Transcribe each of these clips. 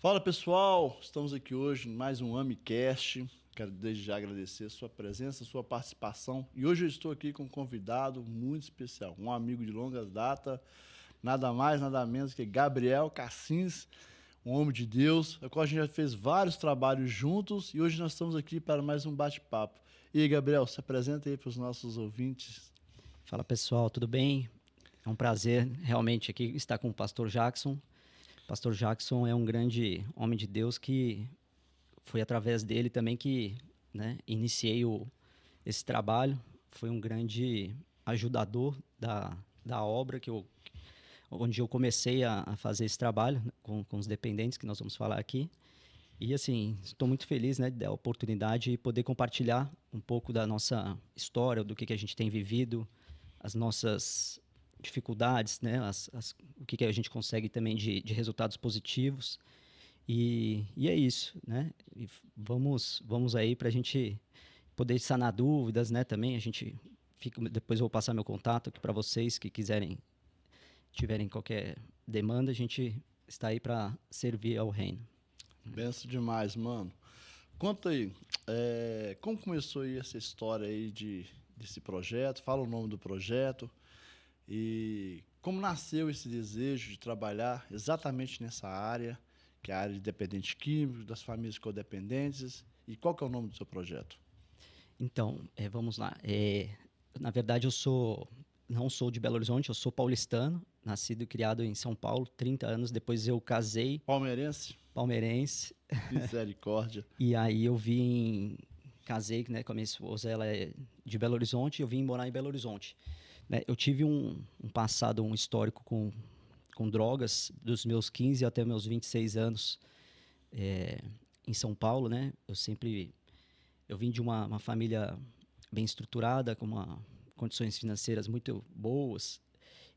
Fala pessoal, estamos aqui hoje em mais um AmiCast. Quero desde já agradecer a sua presença, a sua participação. E hoje eu estou aqui com um convidado muito especial, um amigo de longas datas, nada mais, nada menos que Gabriel Cassins, um homem de Deus, a qual a gente já fez vários trabalhos juntos e hoje nós estamos aqui para mais um bate-papo. E aí, Gabriel, se apresenta aí para os nossos ouvintes. Fala pessoal, tudo bem? É um prazer realmente aqui estar com o Pastor Jackson. Pastor Jackson é um grande homem de Deus que foi através dele também que, né, iniciei esse trabalho. Foi um grande ajudador da obra onde eu comecei a fazer esse trabalho, né, com os dependentes que nós vamos falar aqui. E assim, estou muito feliz, né, da oportunidade de poder compartilhar um pouco da nossa história, do que a gente tem vivido, as nossas dificuldades, né, o que a gente consegue também de resultados positivos. E é isso, né? E vamos aí para a gente poder sanar dúvidas, né? Também a gente fica, depois eu vou passar meu contato aqui para vocês que tiverem qualquer demanda, a gente está aí para servir ao reino. Benção demais, mano. Conta aí, como começou aí essa história aí desse projeto? Fala o nome do projeto e como nasceu esse desejo de trabalhar exatamente nessa área, que é a área de dependentes químicos, das famílias codependentes, e qual que é o nome do seu projeto? Então, vamos lá. Na verdade, não sou de Belo Horizonte, eu sou paulistano, nascido e criado em São Paulo, 30 anos. Depois eu casei, Palmeirense? palmeirense, Misericórdia. e aí casei, né, com a minha esposa, ela é de Belo Horizonte, e eu vim morar em Belo Horizonte. Né, eu tive um passado, um histórico com drogas, dos meus 15 até meus 26 anos, em São Paulo, né? Eu vim de uma família bem estruturada, com condições financeiras muito boas,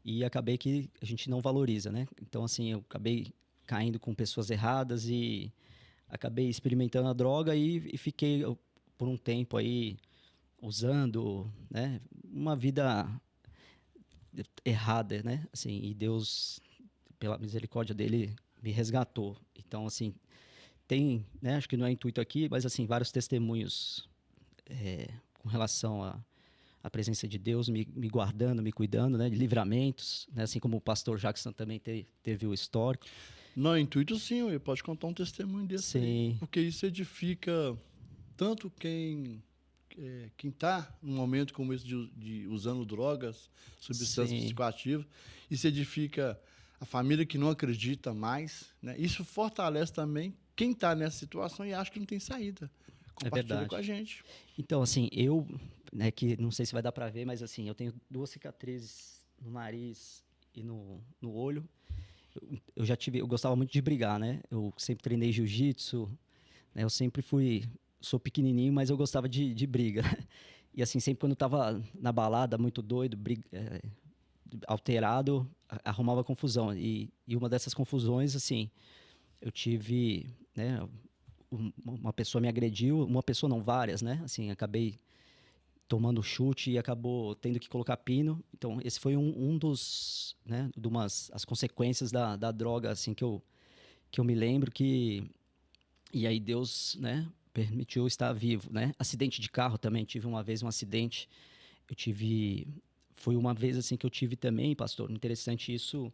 e acabei que a gente não valoriza, né? Então, assim, eu acabei caindo com pessoas erradas e acabei experimentando a droga e fiquei por um tempo aí usando, né? Uma vida errada, né? Assim, e Deus, pela misericórdia dele, me resgatou. Então, assim, tem, né? Acho que não é intuito aqui, mas assim, vários testemunhos com relação à presença de Deus me guardando, me cuidando, né? De livramentos, né? Assim como o pastor Jackson também teve o histórico. Não é intuito sim, ele pode contar um testemunho desse aí, Sim, porque isso edifica tanto quem está num momento como esse de usando drogas, substâncias sim, psicoativas, isso edifica a família que não acredita mais, né? Isso fortalece também quem está nessa situação e acha que não tem saída. é Compartilha com a verdade. gente. Então, assim, né, que não sei se vai dar pra ver, mas assim, eu tenho 2 cicatrizes no nariz e no olho. Eu gostava muito de brigar, né? Eu sempre treinei jiu-jitsu, né? Sou pequenininho, mas eu gostava de briga. E assim, sempre quando eu tava na balada, muito doido, alterado, arrumava confusão. E uma dessas confusões, assim, eu tive, né? Uma pessoa me agrediu, uma pessoa não, várias, né? Assim, acabei tomando chute e acabou tendo que colocar pino. Então, esse foi um dos, né, as consequências da droga, assim, que eu me lembro que... E aí Deus, né, permitiu eu estar vivo, né? Acidente de carro também, tive uma vez um acidente. Eu tive... Foi uma vez, assim, que eu tive também, pastor, interessante isso,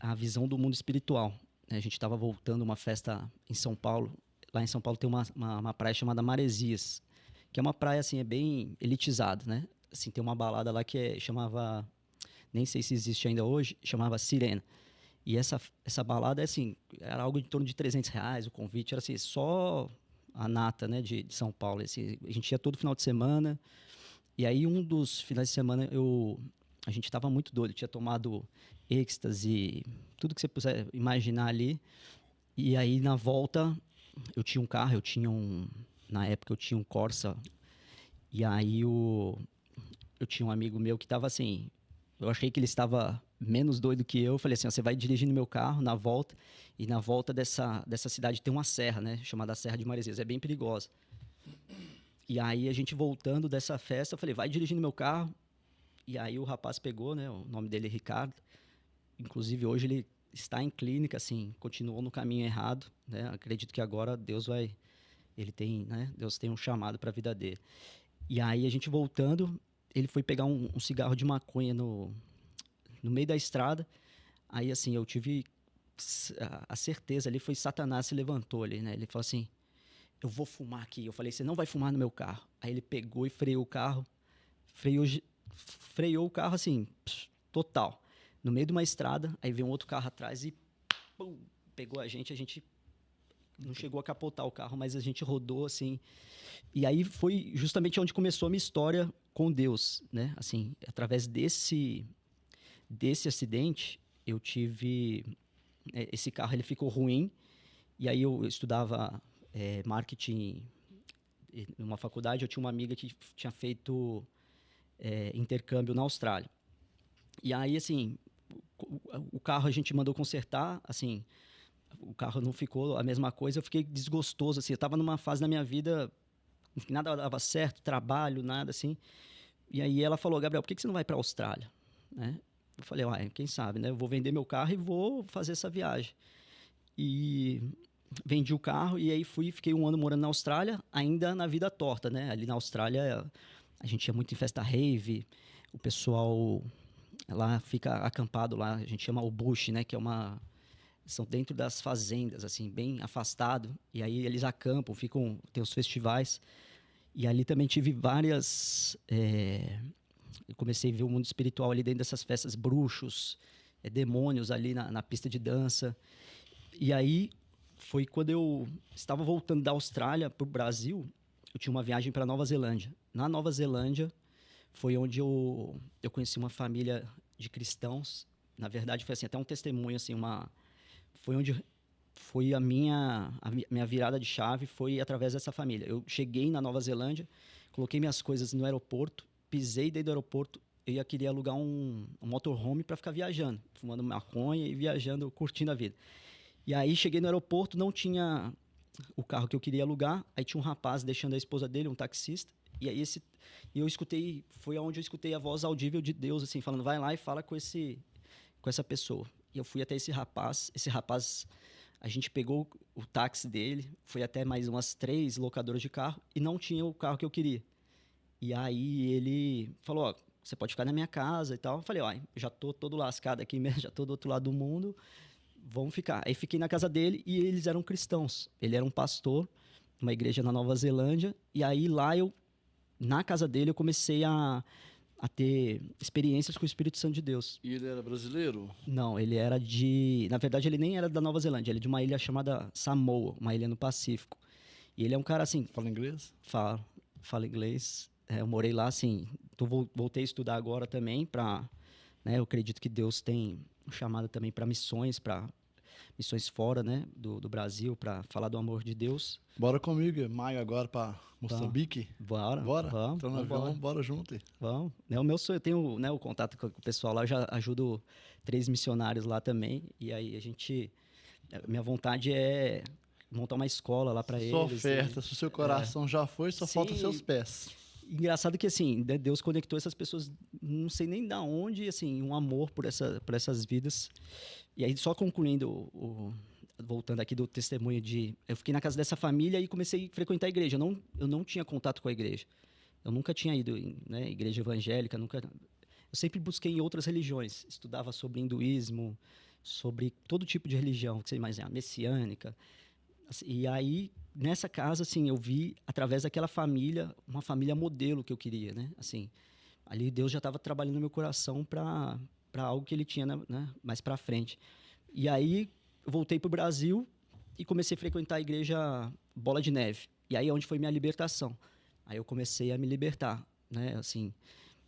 a visão do mundo espiritual. Né? A gente estava voltando uma festa em São Paulo. Lá em São Paulo tem uma praia chamada Maresias, que é uma praia, assim, é bem elitizada, né? Assim, tem uma balada lá chamava, nem sei se existe ainda hoje, chamava Sirena. E essa balada, assim, era algo em torno de R$ 300, o convite era, assim, só a nata, né, de São Paulo. Assim, a gente ia todo final de semana, e aí um dos finais de semana a gente estava muito doido, tinha tomado êxtase, tudo que você puder imaginar ali. E aí na volta eu tinha um carro, na época eu tinha um Corsa, e aí eu tinha um amigo meu que estava assim, eu achei que ele estava menos doido que eu. Falei assim: ó, você vai dirigindo meu carro na volta, e na volta dessa cidade tem uma serra, né? Chamada Serra de Maresias. É bem perigosa. E aí a gente voltando dessa festa, eu falei: vai dirigindo meu carro. E aí o rapaz pegou, né? O nome dele é Ricardo. Inclusive hoje ele está em clínica, assim, continuou no caminho errado, né? Acredito que agora Deus tem um chamado para a vida dele. E aí a gente voltando, ele foi pegar um cigarro de maconha no meio da estrada. Aí assim, eu tive a certeza ali, foi Satanás se levantou ali, né? Ele falou assim: eu vou fumar aqui. Eu falei: você não vai fumar no meu carro. Aí ele pegou e freou o carro, freou, freou o carro assim, total. No meio de uma estrada, aí veio um outro carro atrás e pum, pegou a gente não chegou a capotar o carro, mas a gente rodou assim. E aí foi justamente onde começou a minha história com Deus, né? Assim, através desse acidente, eu tive esse carro ele ficou ruim e aí eu estudava marketing numa faculdade. Eu tinha uma amiga que tinha feito intercâmbio na Austrália. E aí, assim, o carro a gente mandou consertar, assim, o carro não ficou a mesma coisa, eu fiquei desgostoso, assim, eu estava numa fase da minha vida que nada dava certo, trabalho, nada, assim. E aí ela falou: Gabriel, por que você não vai para a Austrália? Né? Eu falei: quem sabe, né? Eu vou vender meu carro e vou fazer essa viagem. E vendi o carro e aí fiquei um ano morando na Austrália, ainda na vida torta, né? Ali na Austrália a gente ia muito em festa rave, o pessoal lá fica acampado lá, a gente chama o bush, né? Que é são dentro das fazendas, assim, bem afastado. E aí eles acampam, tem os festivais. E ali também tive várias... eu comecei a ver o mundo espiritual ali dentro dessas festas, bruxos, demônios ali na pista de dança. E aí foi quando eu estava voltando da Austrália para o Brasil, eu tinha uma viagem para Nova Zelândia. Na Nova Zelândia foi onde eu conheci uma família de cristãos. Na verdade, foi assim, até um testemunho, assim, foi onde foi a minha virada de chave, foi através dessa família. Eu cheguei na Nova Zelândia, coloquei minhas coisas no aeroporto, pisei dentro do aeroporto, eu queria alugar um motorhome para ficar viajando, fumando maconha e viajando, curtindo a vida. E aí cheguei no aeroporto, não tinha o carro que eu queria alugar, aí tinha um rapaz deixando a esposa dele, um taxista, e aí eu escutei, foi onde eu escutei a voz audível de Deus, assim, falando: vai lá e fala com essa pessoa. E eu fui até esse rapaz, a gente pegou o táxi dele, foi até mais umas 3 locadoras de carro e não tinha o carro que eu queria. E aí ele falou: ó, você pode ficar na minha casa e tal. Eu falei: ó, já tô todo lascado aqui mesmo, já tô do outro lado do mundo, vamos ficar. Aí fiquei na casa dele e eles eram cristãos. Ele era um pastor, uma igreja na Nova Zelândia. E aí lá na casa dele, eu comecei a ter experiências com o Espírito Santo de Deus. E ele era brasileiro? Não, ele era na verdade, ele nem era da Nova Zelândia, ele é de uma ilha chamada Samoa, uma ilha no Pacífico. E ele é um cara assim... Fala inglês? Fala inglês. Eu morei lá, assim, voltei a estudar agora também né, eu acredito que Deus tem um chamado também para missões fora, né, do Brasil, para falar do amor de Deus. Bora comigo, maio agora para Moçambique. Bora. Vamos. Então no avião, bora junto. Vamos. É o meu sonho, eu tenho, né, o contato com o pessoal lá, eu já ajudo 3 missionários lá também. E aí minha vontade é montar uma escola lá para eles. Sua oferta, se o seu coração já foi, só falta seus pés. Engraçado que, assim, Deus conectou essas pessoas, não sei nem da onde, assim, um amor por essas vidas. E aí, só concluindo, voltando aqui do testemunho eu fiquei na casa dessa família e comecei a frequentar a igreja. Eu não tinha contato com a igreja. Eu nunca tinha ido, né, igreja evangélica, nunca... Eu sempre busquei em outras religiões. Estudava sobre hinduísmo, sobre todo tipo de religião, que você imagina, messiânica. E aí, nessa casa, assim, eu vi, através daquela família, uma família modelo que eu queria, né? Assim, ali Deus já estava trabalhando no meu coração para algo que ele tinha, né, mais para frente. E aí, eu voltei para o Brasil e comecei a frequentar a igreja Bola de Neve. E aí é onde foi minha libertação. Aí eu comecei a me libertar, né? Assim,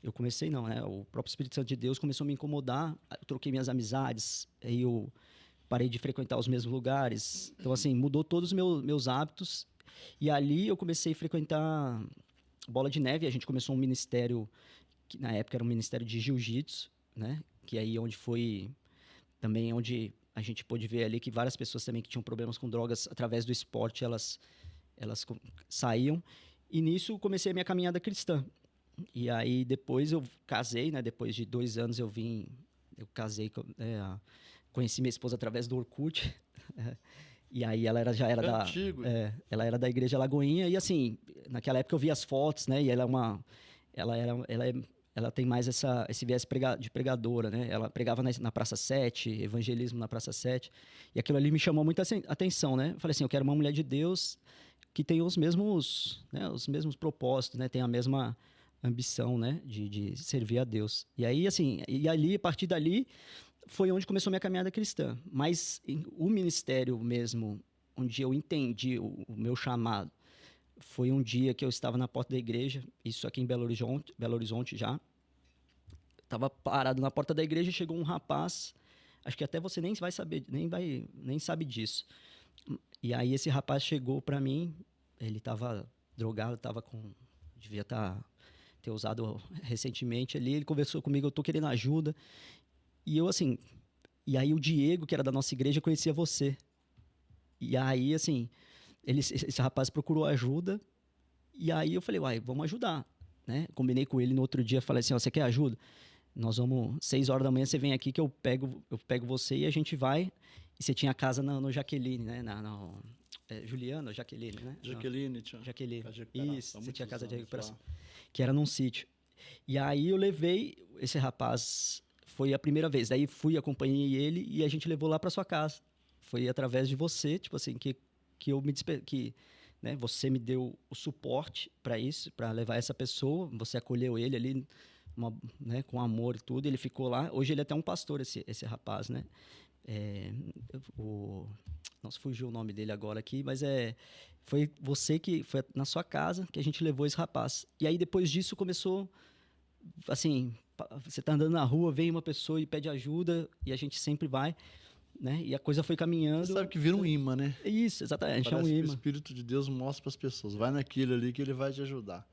eu comecei não, né? O próprio Espírito Santo de Deus começou a me incomodar, eu troquei minhas amizades, aí eu parei de frequentar os mesmos lugares. Então, assim, mudou todos os meus hábitos. E ali eu comecei a frequentar Bola de Neve. A gente começou um ministério, que na época era um ministério de jiu-jitsu, né? Que aí também onde a gente pôde ver ali que várias pessoas também que tinham problemas com drogas, através do esporte, elas saíam. E nisso comecei a minha caminhada cristã. E aí depois eu casei, né? Depois de 2 anos eu casei conheci minha esposa através do Orkut. E aí ela já era Antigo. ela era da Igreja Lagoinha. E assim, naquela época eu via as fotos, né? E ela tem mais esse viés de pregadora, né? Ela pregava na Praça 7, evangelismo na Praça 7. E aquilo ali me chamou muita atenção, né? Eu falei assim, eu quero uma mulher de Deus que tem os mesmos propósitos, né? Tem a mesma ambição, né? De servir a Deus. E aí, assim, a partir dali, foi onde começou a minha caminhada cristã. Mas o ministério mesmo, onde eu entendi o meu chamado, foi um dia que eu estava na porta da igreja, isso aqui em Belo Horizonte já. Estava parado na porta da igreja e chegou um rapaz, acho que até você nem vai saber, nem sabe disso. E aí esse rapaz chegou para mim, ele estava drogado, devia ter usado recentemente ali, ele conversou comigo, eu tô querendo ajuda. E eu assim, e aí o Diego, que era da nossa igreja, conhecia você. E aí assim, esse rapaz procurou ajuda, e aí eu falei, uai, vamos ajudar, né? Combinei com ele no outro dia, falei assim, ó, você quer ajuda? Nós vamos, 6 horas da manhã, você vem aqui que eu pego você e a gente vai. E você tinha casa no Jaqueline, né? Juliana ou Jaqueline, né? Jaqueline, tinha. Jaqueline. Isso, você tinha casa de recuperação. Lá. Que era num sítio. E aí eu levei esse rapaz, foi a primeira vez. Daí acompanhei ele e a gente levou lá para sua casa. Foi através de você, tipo assim, que eu me que né, você me deu o suporte para isso, para levar essa pessoa. Você acolheu ele ali, né, com amor e tudo. Ele ficou lá. Hoje ele é até um pastor, esse rapaz, né? Nossa, fugiu o nome dele agora aqui, mas foi você foi na sua casa que a gente levou esse rapaz. E aí depois disso começou, assim, você tá andando na rua, vem uma pessoa e pede ajuda e a gente sempre vai, né? E a coisa foi caminhando. Você sabe que vira um imã, né? Isso, exatamente, parece é um que imã. o Espírito de Deus mostra para as pessoas, vai naquilo ali que ele vai te ajudar.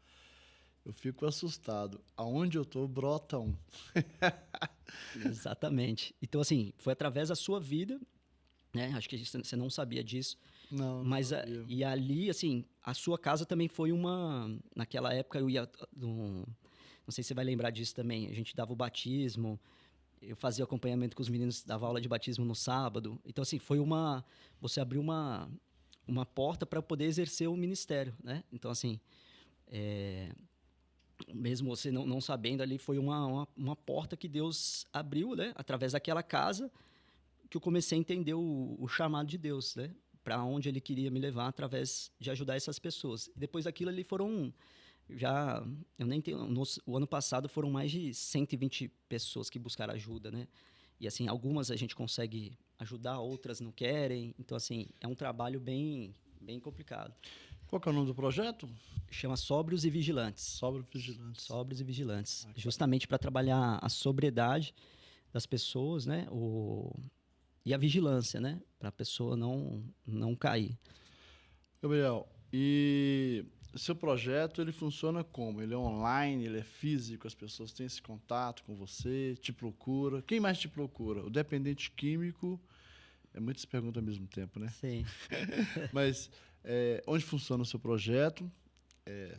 Eu fico assustado. Aonde eu tô, brota um. Exatamente. Então, assim, foi através da sua vida, né? Acho que você não sabia disso. Não, mas sabia. E ali, assim, a sua casa também foi naquela época eu ia não sei se você vai lembrar disso também. A gente dava o batismo, eu fazia acompanhamento com os meninos, dava aula de batismo no sábado. Então, assim, você abriu uma porta para poder exercer o ministério, né? Então, assim, mesmo você não sabendo ali, foi uma porta que Deus abriu, né? Através daquela casa que eu comecei a entender o chamado de Deus, né? Para onde ele queria me levar através de ajudar essas pessoas. E depois daquilo ali eu nem tenho, o ano passado foram mais de 120 pessoas que buscaram ajuda, né? E assim, algumas a gente consegue ajudar, outras não querem. Então assim, é um trabalho bem complicado. Qual que é o nome do projeto? Chama Sóbrios e Vigilantes. Sóbrios e Vigilantes. Justamente para trabalhar a sobriedade das pessoas, né? E a vigilância, né? Para a pessoa não cair. Gabriel, e seu projeto, ele funciona como? Ele é online, ele é físico, as pessoas têm esse contato com você, te procura. Quem mais te procura? O dependente químico, é muitas perguntas ao mesmo tempo, né? Sim. Mas onde funciona o seu projeto?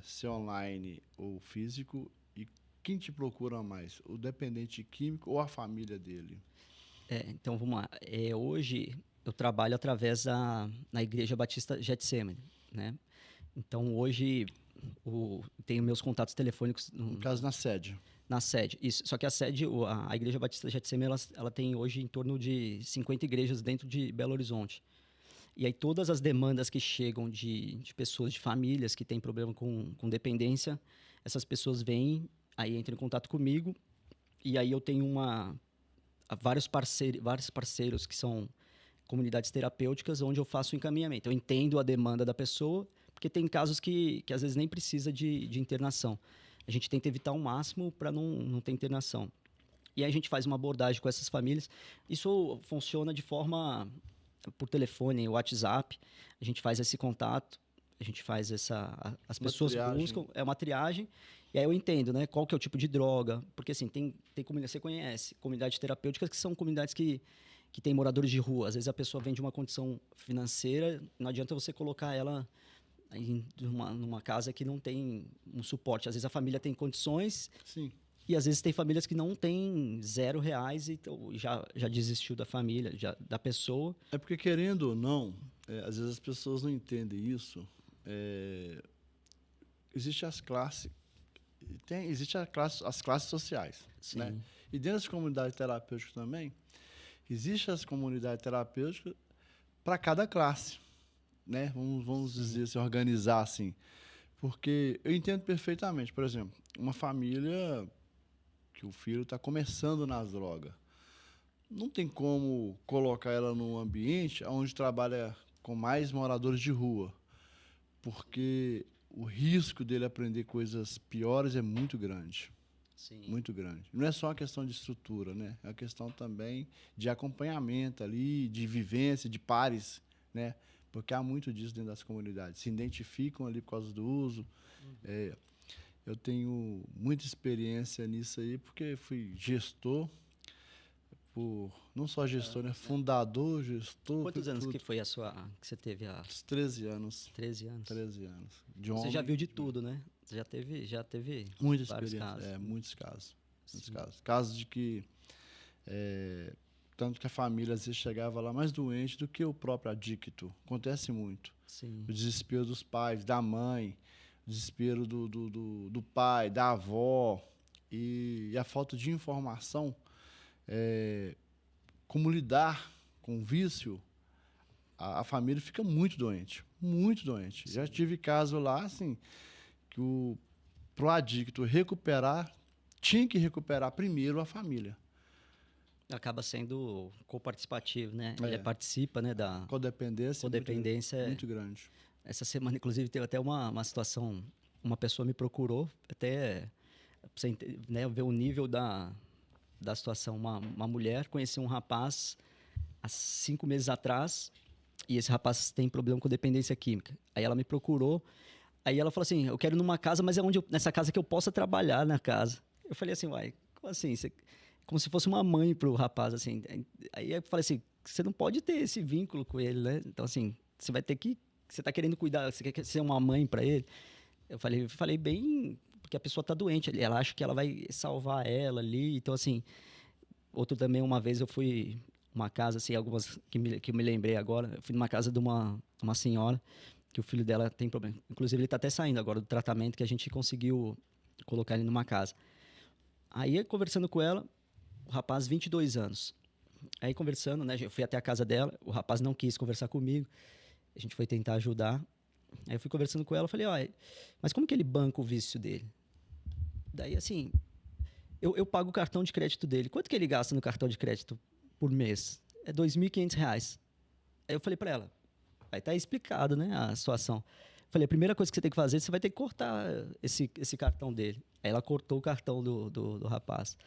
Se é online ou físico? E quem te procura mais? O dependente químico ou a família dele? Então, vamos lá. Hoje, eu trabalho através na Igreja Batista Getsemane, né? Então, hoje, tenho meus contatos telefônicos... No caso, na sede. Na sede, isso. Só que a sede, a Igreja Batista Getsemane, ela tem hoje em torno de 50 igrejas dentro de Belo Horizonte. E aí, todas as demandas que chegam de pessoas, de famílias que têm problema com dependência, essas pessoas vêm, aí entram em contato comigo, e aí eu tenho vários parceiros que são comunidades terapêuticas onde eu faço o encaminhamento. Eu entendo a demanda da pessoa, porque tem casos que às vezes nem precisa de internação. A gente tenta evitar ao máximo para não ter internação. E aí a gente faz uma abordagem com essas famílias. Isso funciona de forma por telefone, WhatsApp. A gente faz esse contato, a gente faz as pessoas buscam, é uma triagem. E aí eu entendo, né, qual que é o tipo de droga, porque assim, tem comunidade, você conhece, comunidades terapêuticas que são comunidades que tem moradores de rua. Às vezes a pessoa vem de uma condição financeira, não adianta você colocar ela numa casa que não tem um suporte. Às vezes a família tem condições. Sim. E às vezes tem famílias que não têm R$ 0 e então já desistiu da família, da pessoa. É porque, querendo ou não, às vezes as pessoas não entendem isso. É, existe as classes, existe as classes sociais, né? Sim, E dentro das comunidades terapêuticas também, existe as comunidades terapêuticas para cada classe, né? Vamos dizer, se organizar assim. Porque eu entendo perfeitamente, por exemplo, uma família que o filho está começando nas drogas. Não tem como colocar ela num ambiente onde trabalha com mais moradores de rua, porque o risco dele aprender coisas piores é muito grande, sim. muito grande. Não é só uma questão de estrutura, né? É uma questão também de acompanhamento ali, de vivência, de pares, né? Porque há muito disso dentro das comunidades. Se identificam ali por causa do uso. É, eu tenho muita experiência nisso aí, porque fui gestor, não só gestor, né? Fundador, gestor, Quantos anos que tudo. foi que você teve há Uns 13 anos. 13 anos? 13 anos. De Você já homem. viu de tudo, né? Você já teve Muita vários experiência. casos. Muitos casos. Muitos Sim, casos. Casos de que. é, tanto que a família às vezes chegava lá mais doente do que o próprio adicto. Acontece muito. sim, O desespero dos pais, da mãe, o desespero do pai, da avó. E a falta de informação. Como lidar com o vício, a família fica muito doente. Muito doente. Já tive caso lá, assim, que pro adicto recuperar, tinha que recuperar primeiro a família. acaba sendo coparticipativo, né? Ele É, participa, né, da codependência codependência. muito grande. Essa semana, inclusive, teve até uma situação, uma pessoa me procurou, até pra você né, ver o nível da situação. Uma mulher conheceu um rapaz há 5 meses atrás, e esse rapaz tem problema com dependência química. Aí ela me procurou, aí ela falou assim, eu quero ir numa casa, mas é nessa casa que eu possa trabalhar na casa. Eu falei assim, uai, como assim? Como se fosse uma mãe pro rapaz, assim. Aí eu falei assim, você não pode ter esse vínculo com ele, né? Então, assim, você vai ter que... Você tá querendo cuidar, você quer ser uma mãe para ele? Eu falei bem... Porque a pessoa tá doente, ela acha que ela vai salvar ela ali. Então, assim, outro também, uma vez eu fui uma casa, assim, algumas que eu me lembrei agora. Eu fui numa casa de uma senhora que o filho dela tem problema. Inclusive, ele tá até saindo agora do tratamento que a gente conseguiu colocar ele numa casa. Aí, conversando com ela, o rapaz, 22 anos. Aí, conversando, né? Eu fui até a casa dela, o rapaz não quis conversar comigo. A gente foi tentar ajudar. Aí eu fui conversando com ela, falei, ó, mas como que ele banca o vício dele? Daí, assim, eu pago o cartão de crédito dele. Quanto que ele gasta no cartão de crédito por mês? É R$ 2.500. Aí eu falei para ela, aí tá explicado, né, a situação. Falei, a primeira coisa que você tem que fazer, você vai ter que cortar esse cartão dele. Aí ela cortou o cartão do rapaz.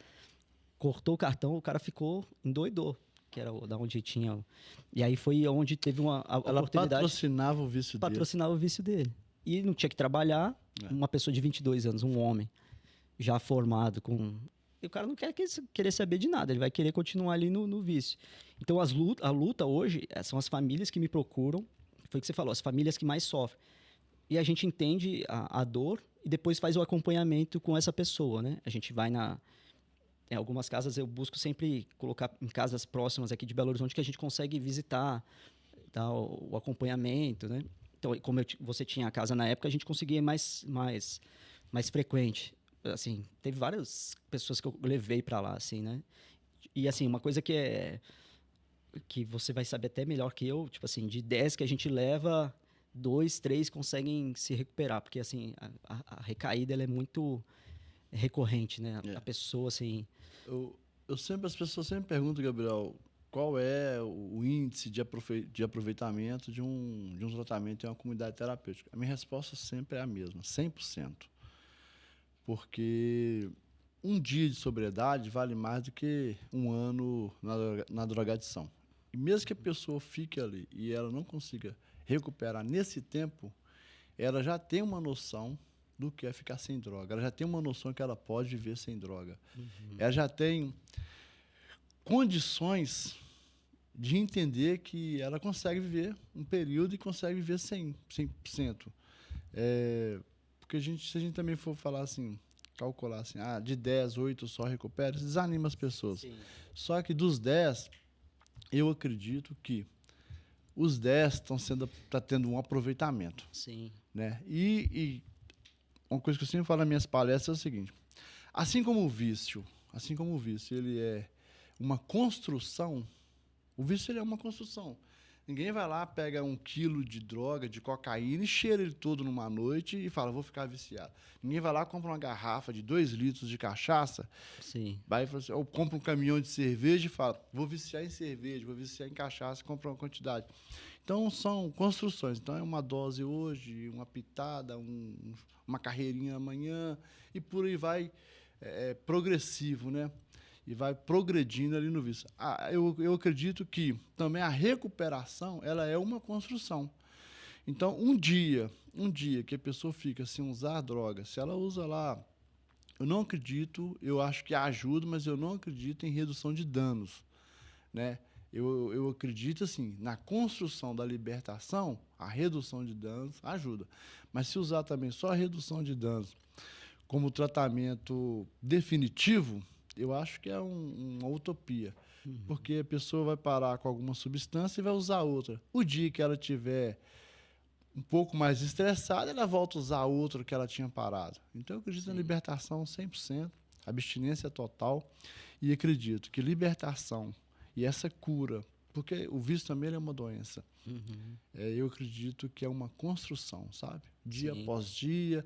Cortou o cartão, o cara ficou endoidou, que era da onde tinha. E aí foi onde teve a Ela oportunidade patrocinava o vício de dele. patrocinar o vício dele. E não tinha que trabalhar, uma pessoa de 22 anos, um homem, já formado, e o cara não querer saber de nada, ele vai querer continuar ali no vício. Então, a luta hoje são as famílias que me procuram, foi o que você falou, as famílias que mais sofrem. E a gente entende a dor e depois faz o acompanhamento com essa pessoa, né? A gente vai em algumas casas, eu busco sempre colocar em casas próximas aqui de Belo Horizonte que a gente consegue visitar, tá, o acompanhamento, né? Então, como você tinha a casa na época, a gente conseguia mais frequente. Assim, teve várias pessoas que eu levei para lá, assim, né? E, assim, uma coisa que você vai saber até melhor que eu, tipo assim, de 10 que a gente leva, 2, 3 conseguem se recuperar, porque, assim, a recaída, ela é muito recorrente, né? A pessoa, assim... As pessoas sempre perguntam, Gabriel, qual é o índice de aproveitamento de um tratamento em uma comunidade terapêutica? A minha resposta sempre é a mesma, 100%. Porque um dia de sobriedade vale mais do que um ano na drogadição. E mesmo que a pessoa fique ali e ela não consiga recuperar nesse tempo, ela já tem uma noção do que é ficar sem droga. Ela já tem uma noção que ela pode viver sem droga. Ela já tem condições de entender que ela consegue viver um período e consegue viver 100%. Porque se a gente também for falar assim, calcular assim, de 10, 8 só recupera, isso desanima as pessoas. Sim. Só que dos 10, eu acredito que os 10 tá tendo um aproveitamento, Sim. né? E uma coisa que eu sempre falo nas minhas palestras é o seguinte, assim como o vício, ele é uma construção, o vício ele é uma construção. Ninguém vai lá, pega 1 quilo de droga, de cocaína e cheira ele todo numa noite e fala, vou ficar viciado. Ninguém vai lá, compra uma garrafa de 2 litros de cachaça, Sim. vai e fala assim, ou compra um caminhão de cerveja e fala, vou viciar em cerveja, vou viciar em cachaça, compra uma quantidade. Então, são construções. Então, é uma dose hoje, uma pitada, uma carreirinha amanhã, e por aí vai, progressivo, né? E vai progredindo ali no vício. Eu acredito que também a recuperação, ela é uma construção. Então, um dia que a pessoa fica sem usar droga, se ela usa lá, eu não acredito, eu acho que ajuda, mas eu não acredito em redução de danos, né? Eu acredito, assim, na construção da libertação, a redução de danos ajuda. Mas se usar também só a redução de danos como tratamento definitivo, eu acho que é uma utopia. Porque a pessoa vai parar com alguma substância e vai usar outra. O dia que ela tiver um pouco mais estressada, ela volta a usar outra que ela tinha parado. Então, eu acredito na libertação 100%, abstinência total, e acredito que libertação e essa cura, porque o vício também é uma doença, eu acredito que é uma construção, sabe? Dia Sim. após dia,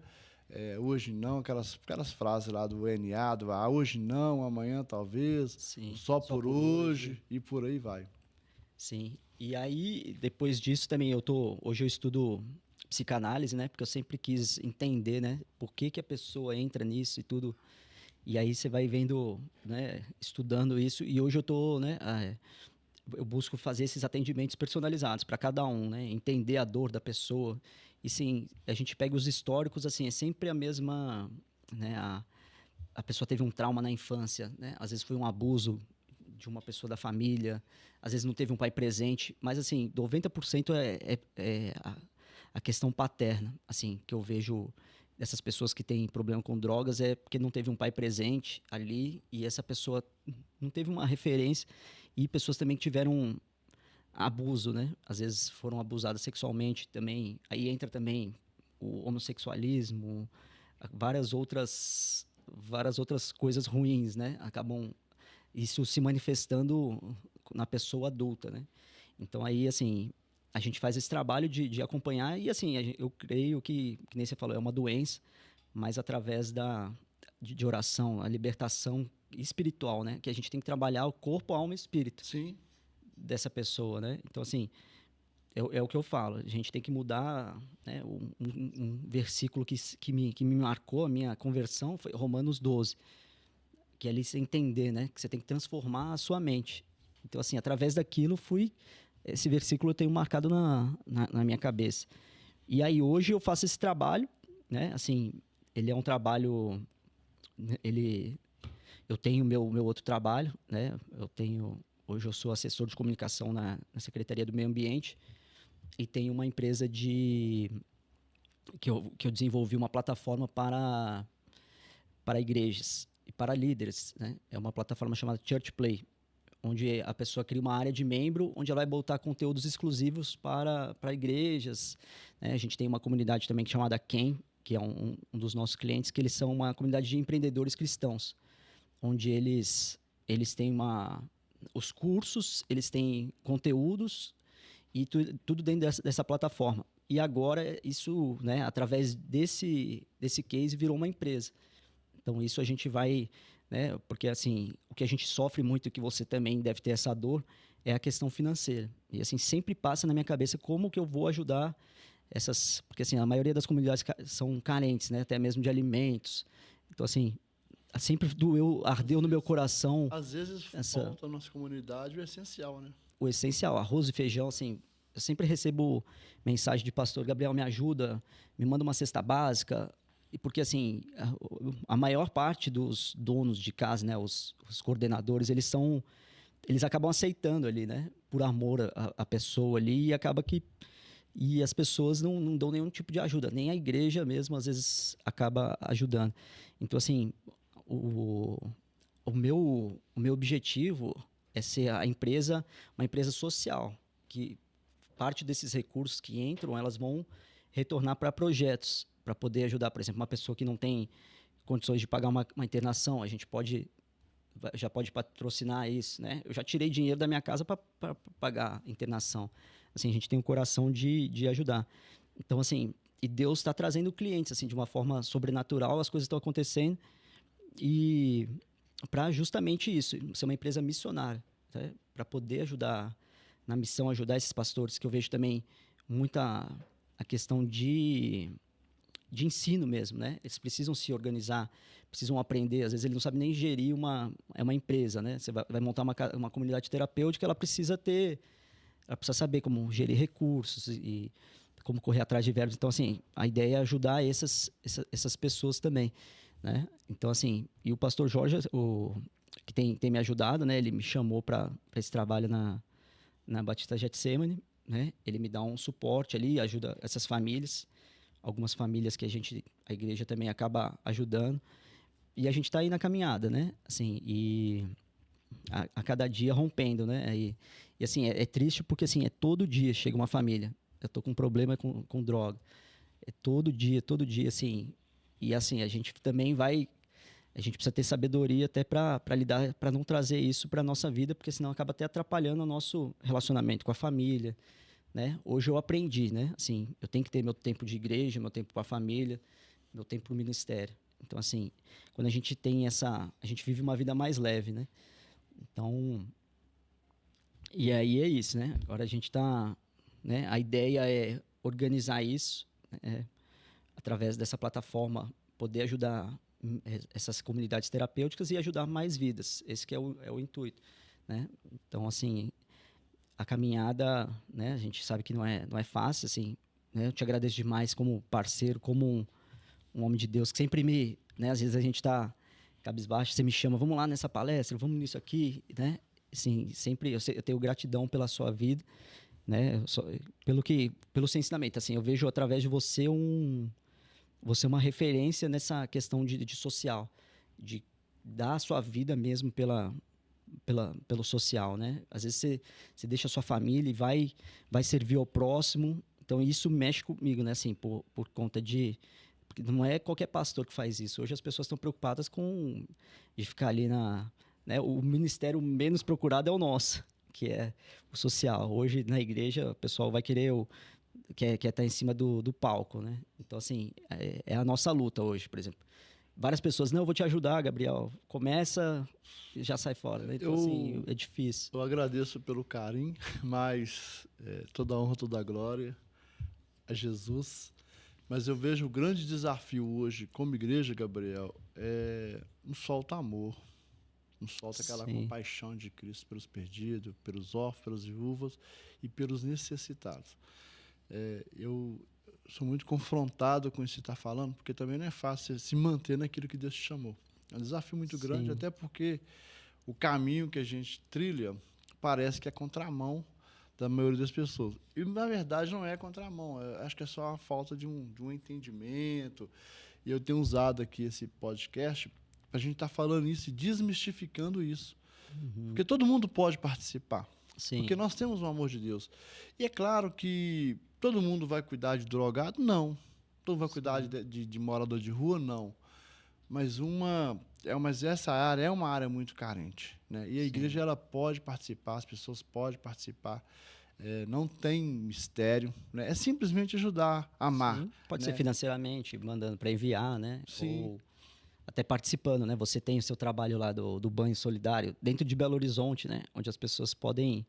hoje não, aquelas frases lá do NA, hoje não, amanhã talvez, Sim. só por hoje, e por aí vai. Sim. E aí, depois disso também, hoje eu estudo psicanálise, né? Porque eu sempre quis entender, né? Por que que a pessoa entra nisso e tudo. E aí você vai vendo, né? Estudando isso. E hoje eu tô, né? Eu busco fazer esses atendimentos personalizados para cada um, né? Entender a dor da pessoa. E sim, a gente pega os históricos, assim, é sempre a mesma, né? A pessoa teve um trauma na infância, né? Às vezes foi um abuso de uma pessoa da família, às vezes não teve um pai presente, mas assim, 90% é a questão paterna, assim, que eu vejo dessas pessoas que têm problema com drogas é porque não teve um pai presente ali e essa pessoa não teve uma referência e pessoas também que tiveram abuso, né? Às vezes foram abusadas sexualmente também, aí entra também o homossexualismo, várias outras coisas ruins, né? Acabam isso se manifestando na pessoa adulta, né? Então aí, assim, a gente faz esse trabalho de acompanhar e, assim, eu creio que nem você falou, é uma doença, mas através de oração, a libertação espiritual, né? Que a gente tem que trabalhar o corpo, a alma e o espírito Sim. dessa pessoa, né? Então, assim, é o que eu falo, a gente tem que mudar, né? Um versículo que me marcou a minha conversão foi Romanos 12, que é ali você entender, né? Que você tem que transformar a sua mente. Então, assim, através daquilo, esse versículo eu tenho marcado na minha cabeça. E aí, hoje, eu faço esse trabalho, né? Assim, ele é um trabalho... Eu tenho meu outro trabalho, né? Hoje eu sou assessor de comunicação na Secretaria do Meio Ambiente e tenho uma empresa que eu desenvolvi uma plataforma para igrejas e para líderes, né? É uma plataforma chamada Church Play, onde a pessoa cria uma área de membro, onde ela vai botar conteúdos exclusivos para igrejas, né? A gente tem uma comunidade também chamada Ken, que é um dos nossos clientes, que eles são uma comunidade de empreendedores cristãos, onde eles têm os cursos, eles têm conteúdos e tudo dentro dessa plataforma. E agora isso, né, através desse case, virou uma empresa. Então, isso a gente vai, né, porque assim, o que a gente sofre muito, que você também deve ter essa dor, é a questão financeira. E assim, sempre passa na minha cabeça como que eu vou ajudar porque assim, a maioria das comunidades são carentes, né, até mesmo de alimentos. Então, assim, sempre ardeu no meu coração. Às vezes falta na nossa comunidade o essencial, né? O essencial, arroz e feijão, assim, eu sempre recebo mensagem de pastor, Gabriel, me ajuda, me manda uma cesta básica, e porque assim, a maior parte dos donos de casa, né, os coordenadores, eles acabam aceitando ali, né, por amor à pessoa ali, e acaba que e as pessoas não dão nenhum tipo de ajuda, nem a igreja mesmo às vezes acaba ajudando. Então, assim, o, o meu objetivo é ser uma empresa social, que parte desses recursos que entram, elas vão retornar para projetos, para poder ajudar, por exemplo, uma pessoa que não tem condições de pagar uma internação, a gente já pode patrocinar isso, né? Eu já tirei dinheiro da minha casa para pagar internação. Assim, a gente tem um coração de ajudar. Então, assim, e Deus está trazendo clientes, assim, de uma forma sobrenatural, as coisas estão acontecendo e para justamente isso, ser uma empresa missionária, né? Para poder ajudar na missão, ajudar esses pastores, que eu vejo também muita a questão de ensino mesmo, né? Eles precisam se organizar, precisam aprender. Às vezes ele não sabe nem gerir uma empresa, né? Você vai montar uma comunidade terapêutica, ela precisa saber como gerir recursos e como correr atrás de verbos. Então, assim, a ideia é ajudar essas pessoas também, né? Então, assim, e o pastor Jorge, que tem me ajudado, né? Ele me chamou para esse trabalho na Batista Getsemane, né? Ele me dá um suporte ali, ajuda essas famílias, algumas famílias que a igreja também acaba ajudando. E a gente está aí na caminhada, né? Assim, e a cada dia rompendo, né? E assim, é triste porque assim, é todo dia chega uma família. Eu tô com um problema com droga. É todo dia, assim. E assim, a gente também a gente precisa ter sabedoria até para lidar, para não trazer isso para nossa vida, porque senão acaba até atrapalhando o nosso relacionamento com a família, né? Hoje eu aprendi, né? Assim, eu tenho que ter meu tempo de igreja, meu tempo para a família, meu tempo para o ministério. Então, assim, quando a gente a gente vive uma vida mais leve, né? Então, e aí é isso, né? Agora a gente está, né? A ideia é organizar isso, né? Através dessa plataforma, poder ajudar essas comunidades terapêuticas e ajudar mais vidas. Esse que é o intuito, né? Então, assim, a caminhada, né? A gente sabe que não é fácil, assim, né? Eu te agradeço demais como parceiro, como um homem de Deus que sempre né? Às vezes a gente está cabisbaixo, você me chama, vamos lá nessa palestra, vamos nisso aqui, né? Assim, sempre eu tenho gratidão pela sua vida, né? Pelo seu ensinamento, assim, eu vejo através de você uma referência nessa questão de social, de dar a sua vida mesmo pelo social, né? Às vezes você deixa a sua família e vai servir ao próximo. Então isso mexe comigo, né? Assim, por conta porque não é qualquer pastor que faz isso. Hoje as pessoas estão preocupadas de ficar ali né? O ministério menos procurado é o nosso, que é o social. Hoje na igreja o pessoal vai querer quer estar em cima do palco, né? Então assim é a nossa luta hoje, por exemplo. Várias pessoas, não, eu vou te ajudar, Gabriel. Começa e já sai fora, né? Então, assim, Eu, é difícil. eu agradeço pelo carinho, mas toda a honra, toda a glória a Jesus. Mas eu vejo o grande desafio hoje, como igreja, Gabriel, é não solta amor, não solta aquela Sim, compaixão de Cristo pelos perdidos, pelos órfãos, pelas viúvas e pelos necessitados. Eu sou muito confrontado com isso que você está falando, porque também não é fácil se manter naquilo que Deus te chamou. É um desafio muito grande, sim, até porque o caminho que a gente trilha parece que é contramão da maioria das pessoas. E, na verdade, não é contramão. Acho que é só uma falta de um entendimento. E eu tenho usado aqui esse podcast para a gente estar falando isso e desmistificando isso. uhum, Porque todo mundo pode participar. Porque sim, nós temos o amor de Deus. E é claro que todo mundo vai cuidar de drogado? Não. Todo mundo vai cuidar sim, de morador de rua? Não. Mas essa área é uma área muito carente, né? E a igreja sim, ela pode participar, as pessoas podem participar, não tem mistério, né? É simplesmente ajudar, amar, sim. Pode ser né? financeiramente, mandando para enviar, né? Sim, Ou até participando, né? Você tem o seu trabalho lá do Banho Solidário, dentro de Belo Horizonte, né? Onde as pessoas podem,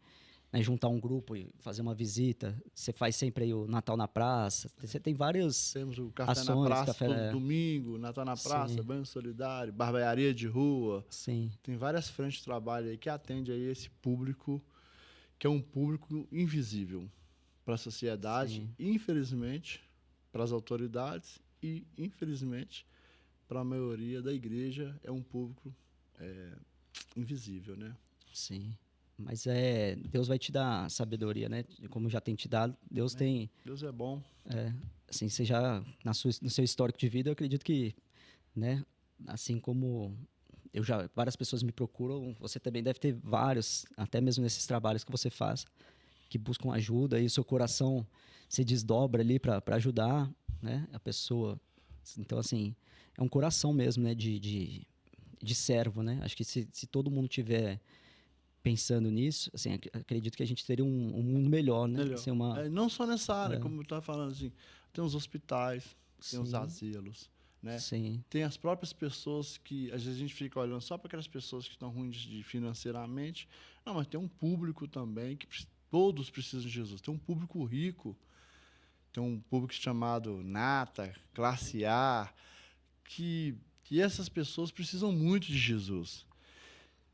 né, juntar um grupo e fazer uma visita. Você faz sempre aí o Natal na Praça. Você tem várias temos o café na ações, praça café. todo domingo, Natal na praça, Sim, banho solidário, barbearia de rua. sim, Tem várias frentes de trabalho aí que atende aí esse público, que é um público invisível para a sociedade, sim, infelizmente, para as autoridades e, infelizmente, para a maioria da igreja, é um público invisível, né? sim. Mas Deus vai te dar sabedoria, né? Como já tem te dado, Deus tem, Deus é bom. assim, você já, no seu histórico de vida, eu acredito que, né? Assim como várias pessoas me procuram, você também deve ter vários, até mesmo nesses trabalhos que você faz, que buscam ajuda e o seu coração se desdobra ali para ajudar, né? A pessoa. Então, assim, é um coração mesmo, né? De servo, né? Acho que se todo mundo tiver pensando nisso, assim, acredito que a gente teria um mundo melhor, né? Melhor. Assim, Não só nessa área, é, como eu estava falando assim, tem os hospitais, tem os sim, asilos, né? sim, Tem as próprias pessoas que, às vezes, a gente fica olhando só para aquelas pessoas que estão ruins financeiramente. Não, mas tem um público também que todos precisam de Jesus. Tem um público rico, tem um público chamado Nata, Classe A, que essas pessoas precisam muito de Jesus.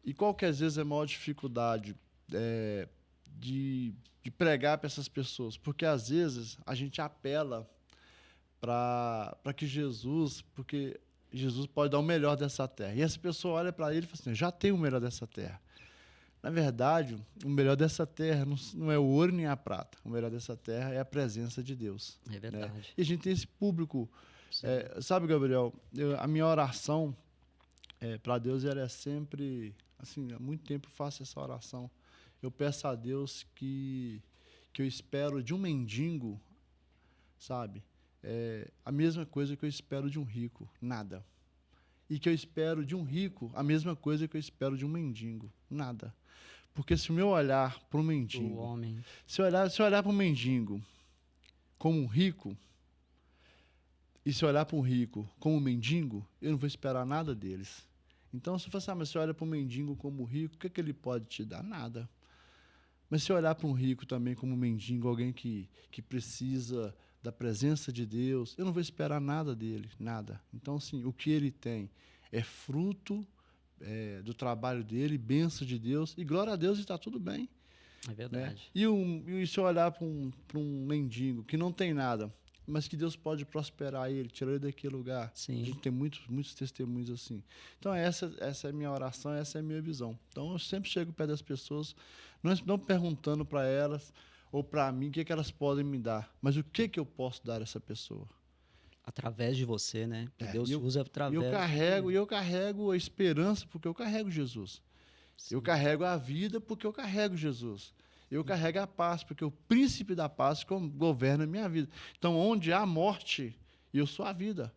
E qual que às vezes é a maior dificuldade é, de pregar para essas pessoas? Porque às vezes a gente apela para que Jesus, porque Jesus pode dar o melhor dessa terra. E essa pessoa olha para ele e fala assim: já tem o melhor dessa terra. Na verdade, o melhor dessa terra não é o ouro nem a prata. O melhor dessa terra é a presença de Deus. é Né? verdade. E a gente tem esse público. Sim. Sabe, Gabriel, a minha oração para Deus ela é sempre. Assim, há muito tempo eu faço essa oração. Eu peço a Deus que eu espero de um mendigo, sabe? A mesma coisa que eu espero de um rico, nada. E que eu espero de um rico, a mesma coisa que eu espero de um mendigo, nada. Porque se o meu olhar para um O mendigo, homem, se eu olhar para um mendigo como um rico, e se eu olhar para um rico como um mendigo, eu não vou esperar nada deles. Então, se você, mas você olha para um mendigo como rico, o que, que ele pode te dar? Nada. Mas se olhar para um rico também como um mendigo, alguém que precisa da presença de Deus, eu não vou esperar nada dele, nada. Então, assim, o que ele tem é fruto do trabalho dele, bênção de Deus, e glória a Deus e está tudo bem. é Né? verdade. E se eu olhar para um mendigo que não tem nada, mas que Deus pode prosperar ele, tirar ele daquele lugar. Sim. A gente tem muitos testemunhos assim. Então, essa é a minha oração, essa é a minha visão. Então, eu sempre chego perto das pessoas, não perguntando para elas ou para mim o que elas podem me dar, mas o que eu posso dar a essa pessoa. Através de você, né? Que Deus E te usa através eu carrego a esperança porque eu carrego Jesus. Eu carrego a vida porque eu carrego Jesus. Eu carrego a paz, porque o príncipe da paz governa a minha vida. Então, onde há morte, eu sou a vida.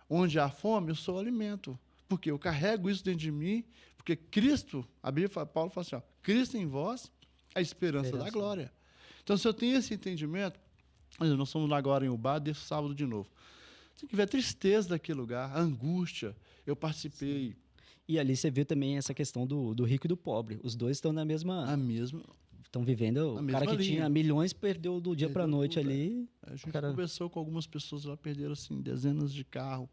Onde há fome, eu sou o alimento. Porque eu carrego isso dentro de mim, porque Cristo, Paulo fala assim, ó, Cristo em vós, a esperança da glória. Então, se eu tenho esse entendimento, nós somos lá agora em Ubá, desse sábado de novo. Tem que ver a tristeza daquele lugar, a angústia. Eu participei. E ali você vê também essa questão do rico e do pobre. Os dois estão na mesma. Estão vivendo. O cara que tinha milhões perdeu do dia para a noite ali. A gente conversou com algumas pessoas lá, perderam assim, dezenas de carros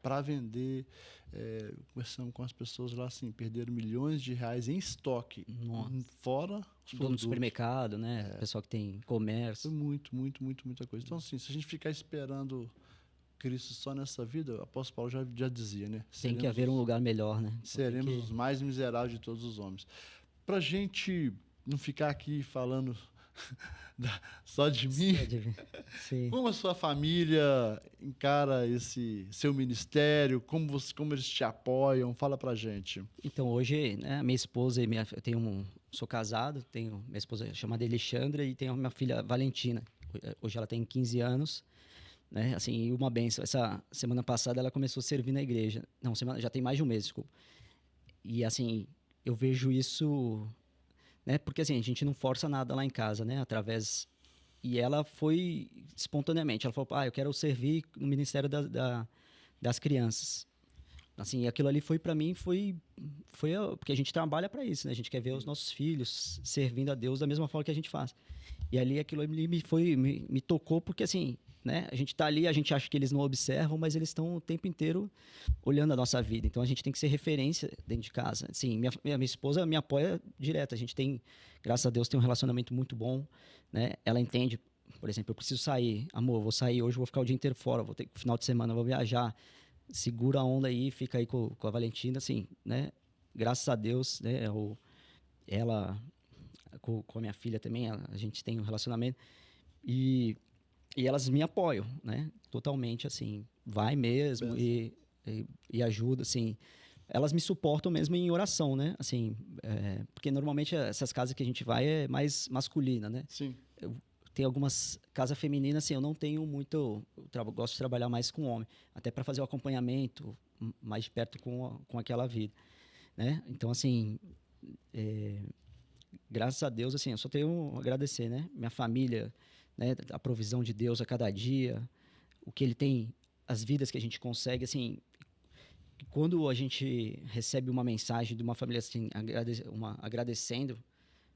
para vender. Conversamos com as pessoas lá, assim, perderam milhões de reais em estoque. Nossa. Fora os dono do supermercado, né? Pessoal que tem comércio. Foi muita coisa. Então, assim, se a gente ficar esperando Cristo só nessa vida, o apóstolo Paulo já dizia, né? Tem que haver um lugar melhor, né? Seremos os mais miseráveis de todos os homens. Pra gente não ficar aqui falando só de mim, Sim. como a sua família encara esse seu ministério, como eles te apoiam? Fala pra gente. Então, hoje, né, minha esposa e sou casado, tenho minha esposa chamada Alexandra e tenho minha filha Valentina. Hoje ela tem 15 anos. Né? Assim, uma benção. Essa semana passada ela começou a servir na igreja. Não, já tem mais de um mês, desculpa. E assim, eu vejo isso, né? Porque assim, a gente não força nada lá em casa, né? E ela foi espontaneamente. Ela falou, eu quero servir no Ministério das Crianças. Assim, aquilo ali foi para mim, porque a gente trabalha para isso, né? A gente quer ver os nossos filhos servindo a Deus da mesma forma que a gente faz. E ali aquilo ali me tocou, porque assim, né? A gente está ali, a gente acha que eles não observam, mas eles estão o tempo inteiro olhando a nossa vida. Então, a gente tem que ser referência dentro de casa. Sim, minha esposa me apoia direto. A gente tem, graças a Deus, tem um relacionamento muito bom. Né? Ela entende, por exemplo, eu preciso sair. Amor, vou sair hoje, vou ficar o dia inteiro fora. Final de semana, vou viajar. Segura a onda aí, fica aí com a Valentina. Assim, né? Graças a Deus, né? Ela com a minha filha também, a gente tem um relacionamento. E elas me apoiam, né? Totalmente, assim, vai mesmo e ajuda, assim. Elas me suportam mesmo em oração, né? Assim, porque normalmente essas casas que a gente vai é mais masculina, né? Sim. Tem algumas casas femininas, assim, eu não tenho muito... gosto de trabalhar mais com homem, até para fazer o acompanhamento mais de perto com aquela vida, né? Então, assim, graças a Deus, assim, eu só tenho a agradecer, né? Minha família, né? A provisão de Deus a cada dia, o que Ele tem, as vidas que a gente consegue, assim... Quando a gente recebe uma mensagem de uma família assim, agradecendo,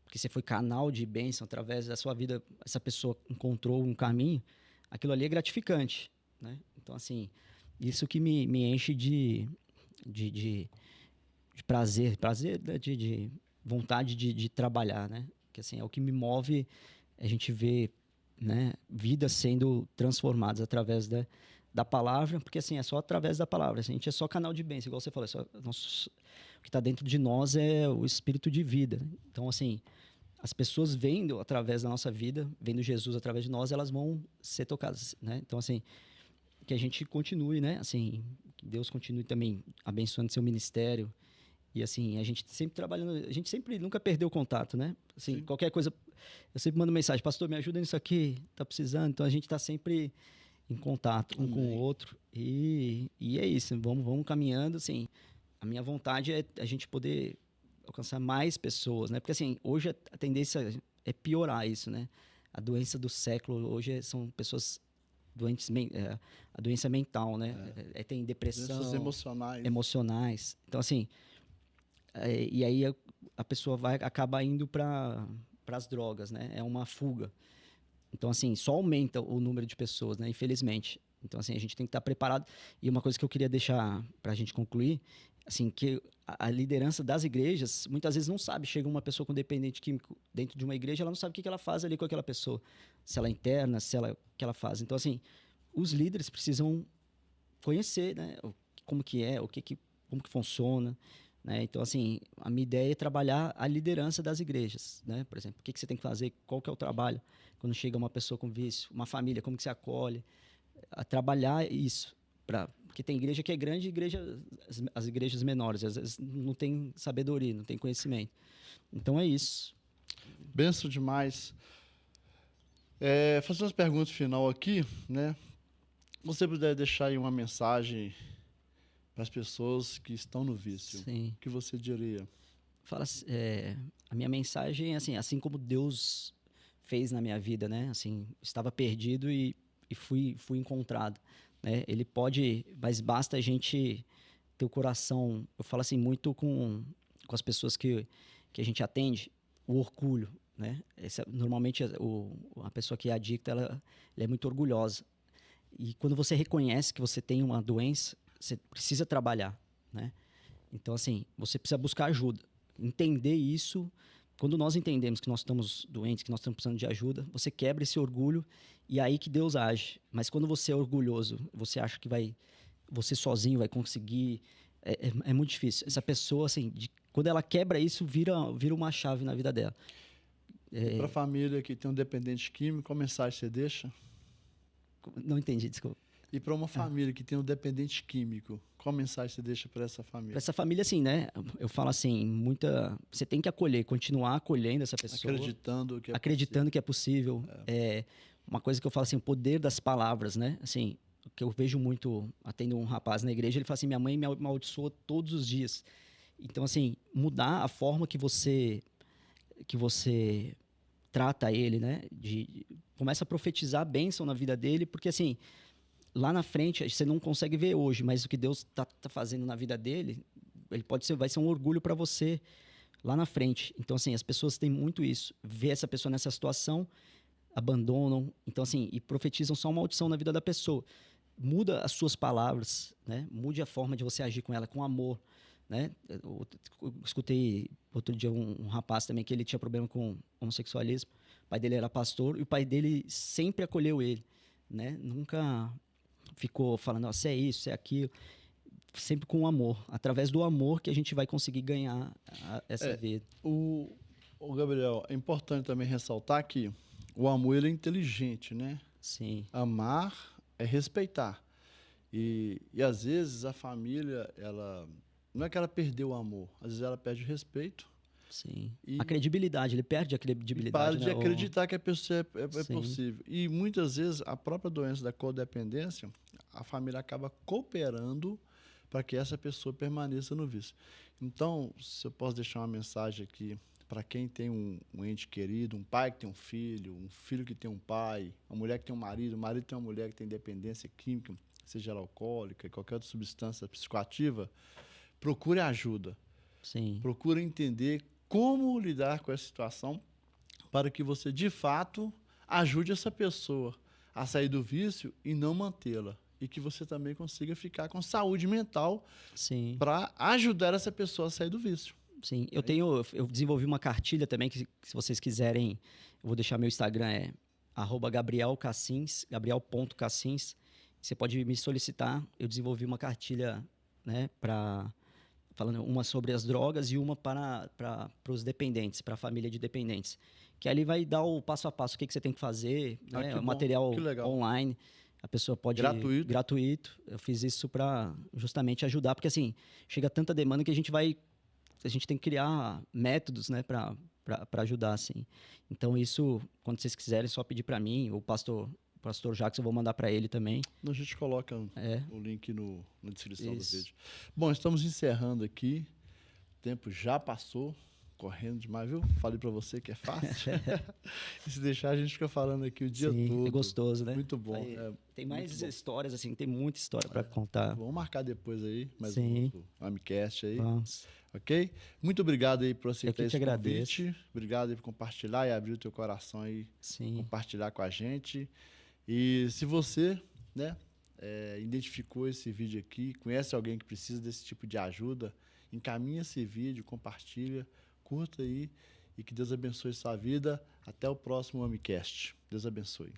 porque você foi canal de bênção através da sua vida, essa pessoa encontrou um caminho, aquilo ali é gratificante, né? Então, assim, isso que me enche de prazer, né? de vontade de trabalhar, né? Que, assim, é o que me move, a gente vê, né, vidas sendo transformadas através da palavra, porque assim, é só através da palavra, assim, a gente é só canal de bênção, igual você falou, o que está dentro de nós é o espírito de vida, né? Então, assim, as pessoas vendo através da nossa vida, vendo Jesus através de nós, elas vão ser tocadas, né? Então, assim, que a gente continue, né? Assim, que Deus continue também abençoando seu ministério, e assim, a gente sempre trabalhando, a gente sempre nunca perdeu o contato, né? Assim, Sim. qualquer coisa, eu sempre mando mensagem, pastor, me ajuda nisso aqui, tá precisando, então a gente está sempre em contato um com o Amém. outro. E é isso, vamos caminhando, assim. A minha vontade é a gente poder alcançar mais pessoas, né? Porque, assim, hoje a tendência é piorar isso, né? A doença do século hoje são pessoas doentes, a doença mental, né? Tem depressão, Doenças emocionais. emocionais. Então, assim, e aí a pessoa acaba indo para as drogas, né? É uma fuga. Então, assim, só aumenta o número de pessoas, né? Infelizmente. Então, assim, a gente tem que estar preparado. E uma coisa que eu queria deixar para a gente concluir, assim, que a liderança das igrejas, muitas vezes não sabe. Chega uma pessoa com dependente químico dentro de uma igreja, ela não sabe o que ela faz ali com aquela pessoa. Se ela é interna, o que ela faz. Então, assim, os líderes precisam conhecer, né? Como que é, como que funciona, né? Então, assim, a minha ideia é trabalhar a liderança das igrejas, né? Por exemplo, o que você tem que fazer, qual que é o trabalho quando chega uma pessoa com vício, uma família, como que você acolhe, a trabalhar isso, porque tem igreja que é grande e as igrejas menores, às vezes não tem sabedoria, não tem conhecimento. Então é isso. Benção demais. Fazer umas perguntas final aqui, né? Você puder deixar aí uma mensagem para as pessoas que estão no vício, Sim. o que você diria? A minha mensagem é assim como Deus fez na minha vida, né? Assim, estava perdido e fui encontrado, né? Ele pode, mas basta a gente ter o coração. Eu falo assim muito com as pessoas que a gente atende, o orgulho, né? Normalmente a pessoa que é adicta, ela é muito orgulhosa. E quando você reconhece que você tem uma doença, você precisa trabalhar, né? Então, assim, você precisa buscar ajuda. Entender isso. Quando nós entendemos que nós estamos doentes, que nós estamos precisando de ajuda, você quebra esse orgulho e é aí que Deus age. Mas quando você é orgulhoso, você acha que você sozinho vai conseguir, é muito difícil. Essa pessoa, assim, quando ela quebra isso, vira uma chave na vida dela. E para a família que tem um dependente químico, qual mensagem você deixa? Não entendi, desculpa. E para uma família que tem um dependente químico, qual mensagem você deixa para essa família? Para essa família, assim, né? Eu falo assim, você tem que acolher, continuar acolhendo essa pessoa. Acreditando que é possível. Uma coisa que eu falo assim, o poder das palavras, né? Assim, o que eu vejo muito, atendo um rapaz na igreja, ele fala assim, minha mãe me amaldiçoa todos os dias. Então, assim, mudar a forma que você trata ele, né? Começa a profetizar a bênção na vida dele, porque assim, lá na frente, você não consegue ver hoje, mas o que Deus tá fazendo na vida dele, vai ser um orgulho para você lá na frente. Então, assim, as pessoas têm muito isso. Vê essa pessoa nessa situação, abandonam, então, assim, e profetizam só uma maldição na vida da pessoa. Muda as suas palavras, né? Mude a forma de você agir com ela, com amor, né? Eu escutei outro dia um rapaz também que ele tinha problema com homossexualismo. O pai dele era pastor e o pai dele sempre acolheu ele, né? Nunca ficou falando, oh, você é isso, você é aquilo. Sempre com amor. Através do amor que a gente vai conseguir ganhar essa vida. Ô, Gabriel, é importante também ressaltar que o amor ele é inteligente, né? Sim, Amar é respeitar. E às vezes a família, ela não é que ela perdeu o amor, às vezes ela perde o respeito sim. A e, credibilidade, ele perde a e para credibilidade, de né? acreditar que a pessoa é Sim, possível. E muitas vezes a própria doença da codependência, a família acaba cooperando para que essa pessoa permaneça no vício. Então, se eu posso deixar uma mensagem aqui para quem tem um ente querido, um pai que tem um filho que tem um pai, uma mulher que tem um marido tem uma mulher que tem dependência química, seja ela alcoólica, qualquer outra substância psicoativa, procure ajuda. sim, Procure entender como lidar com essa situação para que você, de fato, ajude essa pessoa a sair do vício e não mantê-la. E que você também consiga ficar com saúde mental sim. para ajudar essa pessoa a sair do vício. Sim, eu desenvolvi uma cartilha também que se vocês quiserem, eu vou deixar meu Instagram é @GabrielCassins, gabriel.cassins. Você pode me solicitar. Eu desenvolvi uma cartilha, né, para falando uma sobre as drogas e uma para os dependentes, para a família de dependentes. Que ali vai dar o passo a passo, o que que você tem que fazer, Ah, né, que o bom, que material legal. online. A pessoa pode Gratuito. gratuito. Eu fiz isso para justamente ajudar, porque assim, chega tanta demanda que a gente tem que criar métodos, né, para ajudar, assim. Então, isso, quando vocês quiserem, é só pedir para mim, o pastor Jacques, eu vou mandar para ele também. A gente coloca É, o link na descrição do isso. vídeo. Bom, estamos encerrando aqui. O tempo já passou, correndo demais, viu? Falei pra você que é fácil. E se deixar, a gente fica falando aqui o dia Sim, é todo. gostoso, né? Muito bom. É Tem muito mais bom. histórias, assim, tem muita história para Muito contar. bom. Vamos marcar depois aí, mais um Sim, outro Amicast aí, vamos. ok? Muito obrigado aí por Eu aceitar que te esse agradeço. convite. Obrigado aí por compartilhar e abrir o teu coração aí, Sim, compartilhar com a gente. E se você, né, identificou esse vídeo aqui, conhece alguém que precisa desse tipo de ajuda, encaminha esse vídeo, compartilha, curta aí e que Deus abençoe sua vida. Até o próximo Amicast. Deus abençoe.